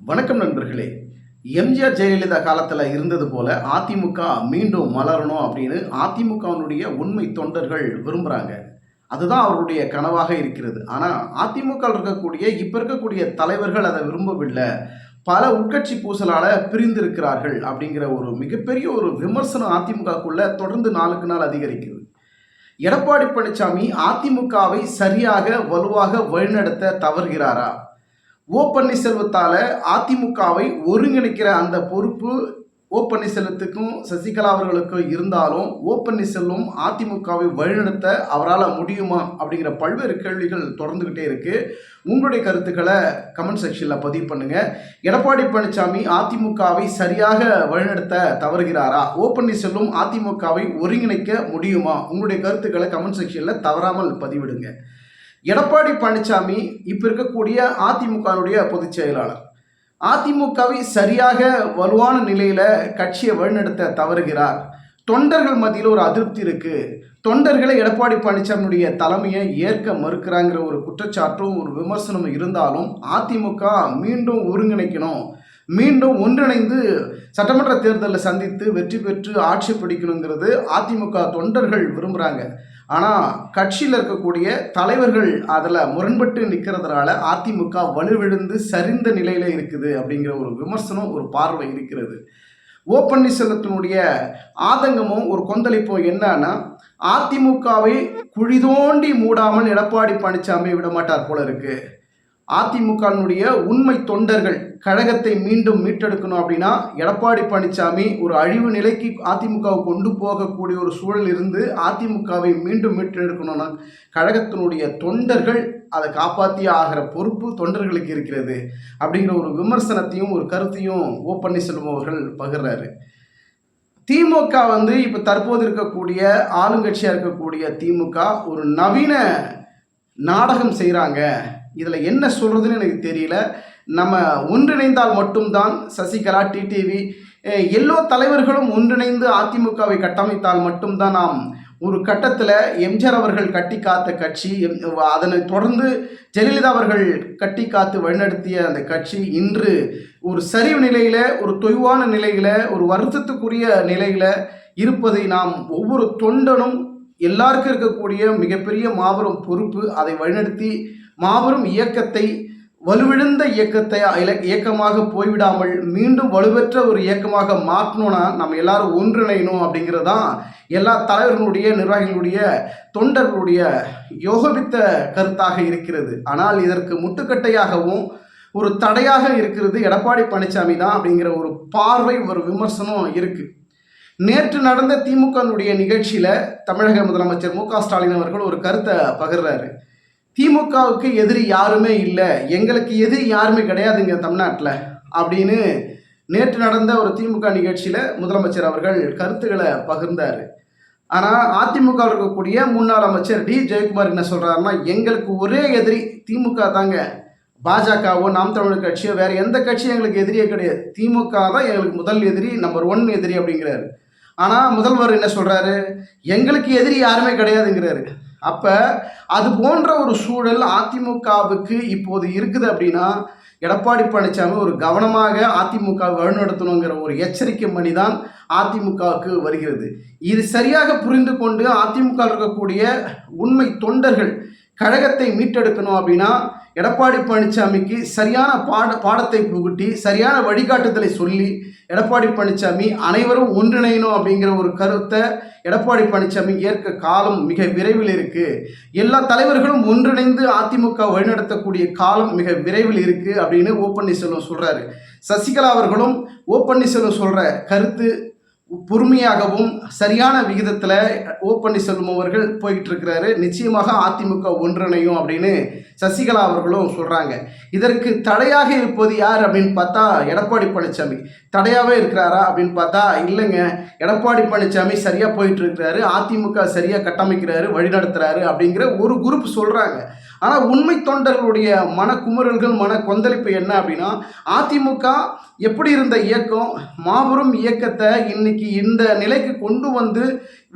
வணக்கம் நண்பர்களே. எம்ஜிஆர் ஜெயலலிதா காலத்தில் இருந்தது போல அதிமுக மீண்டும் மலரணும் அப்படின்னு அதிமுகவினுடைய உண்மை தொண்டர்கள் விரும்புகிறாங்க. அதுதான் அவருடைய கனவாக இருக்கிறது. ஆனால் அதிமுக இப்போ இருக்கக்கூடிய தலைவர்கள் அதை விரும்பவில்லை. பல உட்கட்சி பூசலால் பிரிந்திருக்கிறார்கள் அப்படிங்கிற ஒரு மிகப்பெரிய ஒரு விமர்சனம் அதிமுகக்குள்ள தொடர்ந்து நாளுக்கு நாள் அதிகரிக்குது. எடப்பாடி பழனிசாமி அதிமுகவை சரியாக வலுவாக வழிநடத்த தவறுகிறாரா? ஓ பன்னீர்செல்வத்தால் அதிமுகவை ஒருங்கிணைக்கிற அந்த பொறுப்பு ஓ பன்னீர்செல்வத்துக்கும் சசிகலா அவர்களுக்கும் இருந்தாலும் ஓ பன்னீர்செல்வம் அதிமுகவை வழிநடத்த அவரால் முடியுமா அப்படிங்கிற பல்வேறு கேள்விகள் தொடர்ந்துக்கிட்டே இருக்குது. உங்களுடைய கருத்துக்களை கமெண்ட் செக்ஷனில் பதிவு பண்ணுங்கள். எடப்பாடி பழனிசாமி அதிமுகவை சரியாக வழிநடத்த தவறுகிறாரா? ஓ பன்னீர்செல்வம் அதிமுகவை ஒருங்கிணைக்க முடியுமா? உங்களுடைய கருத்துக்களை கமெண்ட் செக்ஷனில் தவறாமல் பதிவிடுங்க. எடப்பாடி பழனிசாமி இப்போ இருக்கக்கூடிய அதிமுகனுடைய பொதுச் செயலாளர். அதிமுகவை சரியாக வலுவான நிலையில் கட்சியை வழிநடத்த தவறுகிறார். தொண்டர்கள் மத்தியில் ஒரு அதிருப்தி இருக்குது. தொண்டர்களை எடப்பாடி பழனிசாமியுடைய தலைமையை ஏற்க மறுக்கிறாங்கிற ஒரு குற்றச்சாட்டும் ஒரு விமர்சனமும் இருந்தாலும் அதிமுக மீண்டும் ஒருங்கிணைக்கணும், மீண்டும் ஒன்றிணைந்து சட்டமன்ற தேர்தலில் சந்தித்து வெற்றி பெற்று ஆட்சி பிடிக்கணுங்கிறது அதிமுக தொண்டர்கள் விரும்புகிறாங்க. ஆனால் கட்சியில் இருக்கக்கூடிய தலைவர்கள் அதில் முரண்பட்டு நிற்கிறதுனால அதிமுக வலுவிழுந்து சரிந்த நிலையில் இருக்குது அப்படிங்கிற ஒரு விமர்சனம், ஒரு பார்வை இருக்கிறது. ஓ பன்னீர்செல்வத்தினுடைய ஆதங்கமும் ஒரு கொந்தளிப்பும் என்னன்னா, அதிமுகவை குழி தோண்டி மூடாமல் எடப்பாடி பழனிசாமி விடமாட்டார் போல இருக்கு. அதிமுகனுடைய உண்மை தொண்டர்கள் கழகத்தை மீண்டும் மீட்டெடுக்கணும் அப்படின்னா எடப்பாடி பழனிசாமி ஒரு அழிவு நிலைக்கு அதிமுகவை கொண்டு போகக்கூடிய ஒரு சூழல் இருந்து அதிமுகவை மீண்டும் மீட்டெடுக்கணும்னா கழகத்தினுடைய தொண்டர்கள் அதை காப்பாற்றி ஆகிற பொறுப்பு தொண்டர்களுக்கு இருக்கிறது அப்படிங்கிற ஒரு விமர்சனத்தையும் ஒரு கருத்தையும் ஓ பன்னீர்செல்வம் அவர்கள் பகிர்றாரு. திமுக இப்போ தற்போது இருக்கக்கூடிய ஆளுங்கட்சியாக இருக்கக்கூடிய திமுக ஒரு நவீன நாடகம் செய்கிறாங்க. இதில் என்ன சொல்கிறதுன்னு எனக்கு தெரியல. நம்ம ஒன்றிணைந்தால் மட்டும்தான் சசிகலா, டிடிவி எல்லா தலைவர்களும் ஒன்றிணைந்து அதிமுகவை கட்டமைத்தால் மட்டும்தான் நாம் ஒரு கட்டத்தில் எம்ஜிஆர் அவர்கள் கட்டி காத்த கட்சி, அதனை தொடர்ந்து ஜெயலலிதா அவர்கள் கட்டி காத்து வழிநடத்திய அந்த கட்சி இன்று ஒரு சரிவு நிலையில், ஒரு தொய்வான நிலையில், ஒரு வருத்தத்துக்குரிய நிலையில் இருப்பதை நாம் ஒவ்வொரு தொண்டனும் எல்லாருக்கும் இருக்கக்கூடிய மிகப்பெரிய மாபெரும் பொறுப்பு. அதை வழிநடத்தி மாபெரும் இயக்கத்தை, வலுவிழந்த இயக்கத்தை இயக்கமாக போய்விடாமல் மீண்டும் வலுவற்ற ஒரு இயக்கமாக மாற்றணும்னா நம்ம எல்லாரும் ஒன்றிணையணும் அப்படிங்கிறது தான் எல்லா தலைவர்களுடைய, நிர்வாகிகளுடைய, தொண்டர்களுடைய யோகபித்த கருத்தாக இருக்கிறது. ஆனால் இதற்கு முட்டுக்கட்டையாகவும் ஒரு தடையாக இருக்கிறது எடப்பாடி பழனிசாமி தான் அப்படிங்கிற ஒரு பார்வை, ஒரு விமர்சனம் இருக்குது. நேற்று நடந்த திமுகனுடைய நிகழ்ச்சியில் தமிழக முதலமைச்சர் மு க ஸ்டாலின் அவர்கள் ஒரு கருத்தை பகிர்றாரு. திமுகவுக்கு எதிரி யாருமே இல்லை, எங்களுக்கு எதிரி யாருமே கிடையாதுங்க தமிழ்நாட்டில் அப்படின்னு நேற்று நடந்த ஒரு திமுக நிகழ்ச்சியில் முதலமைச்சர் அவர்கள் கருத்துக்களை பகிர்ந்தார். ஆனால் அதிமுக இருக்கக்கூடிய முன்னாள் அமைச்சர் டி ஜெயக்குமார் என்ன சொல்கிறாருன்னா, எங்களுக்கு ஒரே எதிரி திமுக தாங்க, பாஜகவோ நாம் தமிழர் கட்சியோ வேறு எந்த கட்சியும் எங்களுக்கு எதிரியே கிடையாது, திமுக தான் எங்களுக்கு முதல் எதிரி, நம்பர் 1 எதிரி அப்படிங்கிறாரு. ஆனால் முதல்வர் என்ன சொல்கிறாரு, எங்களுக்கு எதிரி யாருமே கிடையாதுங்கிறாரு. அப்போ அது போன்ற ஒரு சூழல் அதிமுகவுக்கு இப்போது இருக்குது அப்படின்னா எடப்பாடி பழனிசாமி ஒரு கவனமாக அதிமுக வழிநடத்தணுங்கிற ஒரு எச்சரிக்கை மணி தான் அதிமுகவுக்கு வருகிறது. இது சரியாக புரிந்து கொண்டு அதிமுக இருக்கக்கூடிய உண்மை தொண்டர்கள் கழகத்தை மீட்டெடுக்கணும் அப்படின்னா எடப்பாடி பழனிசாமிக்கு சரியான பாடத்தை புகுட்டி சரியான வழிகாட்டுதலை சொல்லி எடப்பாடி பழனிசாமி அனைவரும் ஒன்றிணையணும் அப்படிங்கிற ஒரு கருத்தை எடப்பாடி பழனிசாமி ஏற்க காலம் மிக விரைவில் இருக்குது. எல்லா தலைவர்களும் ஒன்றிணைந்து அதிமுக வழிநடத்தக்கூடிய காலம் மிக விரைவில் இருக்குது அப்படின்னு ஓ பன்னீர்செல்வம் சொல்கிறாரு. சசிகலா அவர்களும் ஓ பன்னீர்செல்வம் சொல்கிற கருத்து பொறுமையாகவும் சரியான விகிதத்தில் ஓ பன்னீர்செல்வம் அவர்கள் போய்கிட்டு இருக்கிறாரு. நிச்சயமாக அதிமுக ஒன்றிணையும் அப்படின்னு சசிகலா அவர்களும் சொல்கிறாங்க. இதற்கு தடையாக இருப்பது யார் அப்படின்னு பார்த்தா எடப்பாடி பழனிசாமி தடையாகவே இருக்கிறாரா அப்படின்னு பார்த்தா இல்லைங்க, எடப்பாடி பழனிசாமி சரியாக போயிட்டு இருக்கிறாரு, அதிமுக சரியாக கட்டமைக்கிறாரு, வழிநடத்துகிறாரு அப்படிங்கிற ஒரு குரூப் சொல்கிறாங்க. ஆனால் உண்மை தொண்டர்களுடைய மனக்குமுறல்கள், மன கொந்தளிப்பு என்ன அப்படின்னா, அதிமுக எப்படி இருந்த இயக்கம் மாபெரும் இயக்கத்தை இன்னைக்கு இந்த நிலைக்கு கொண்டு வந்து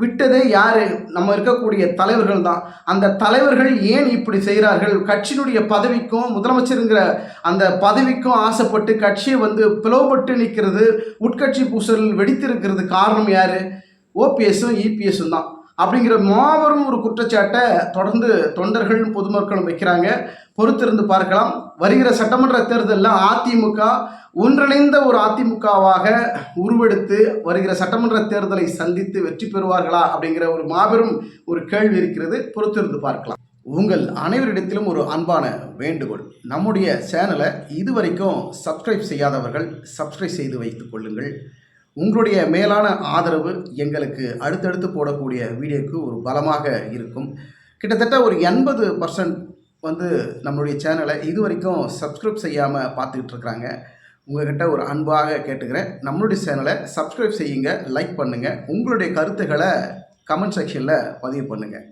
விட்டதே யாரு? நம்ம இருக்கக்கூடிய தலைவர்கள் தான். அந்த தலைவர்கள் ஏன் இப்படி செய்கிறார்கள்? கட்சியினுடைய பதவிக்கும் முதலமைச்சருங்கிற அந்த பதவிக்கும் ஆசைப்பட்டு கட்சியை பிளவுபட்டு நிற்கிறது, உட்கட்சி பூசல் வெடித்திருக்கிறது காரணம் யாரு? ஓபிஎஸும் இபிஎஸும் தான். அப்படிங்கிற மாபெரும் ஒரு குற்றச்சாட்டை தொடர்ந்து தொண்டர்களும் பொதுமக்களும் வைக்கிறாங்க. பொறுத்திருந்து பார்க்கலாம். வருகிற சட்டமன்ற தேர்தலில் அதிமுக ஒன்றிணைந்த ஒரு அதிமுகவாக உருவெடுத்து வருகிற சட்டமன்ற தேர்தலை சந்தித்து வெற்றி பெறுவார்களா அப்படிங்கிற ஒரு மாபெரும் ஒரு கேள்வி இருக்கிறது. பொறுத்திருந்து பார்க்கலாம். உங்கள் அனைவரிடத்திலும் ஒரு அன்பான வேண்டுகோள், நம்முடைய சேனலை இதுவரைக்கும் சப்ஸ்கிரைப் செய்யாதவர்கள் சப்ஸ்கிரைப் செய்து வைத்துக் கொள்ளுங்கள். உங்களுடைய மேலான ஆதரவு எங்களுக்கு அடுத்தடுத்து போடக்கூடிய வீடியோக்கு ஒரு பலமாக இருக்கும். கிட்டத்தட்ட ஒரு 80% நம்மளுடைய சேனலை இதுவரைக்கும் சப்ஸ்கிரைப் செய்யாமல் பார்த்துக்கிட்டு இருக்கிறாங்க. உங்கள்கிட்ட ஒரு அன்பாக கேட்டுக்கிறேன், நம்மளுடைய சேனலை சப்ஸ்கிரைப் செய்யுங்க, லைக் பண்ணுங்கள், உங்களுடைய கருத்துக்களை கமெண்ட் செக்ஷனில் பதிவு பண்ணுங்கள்.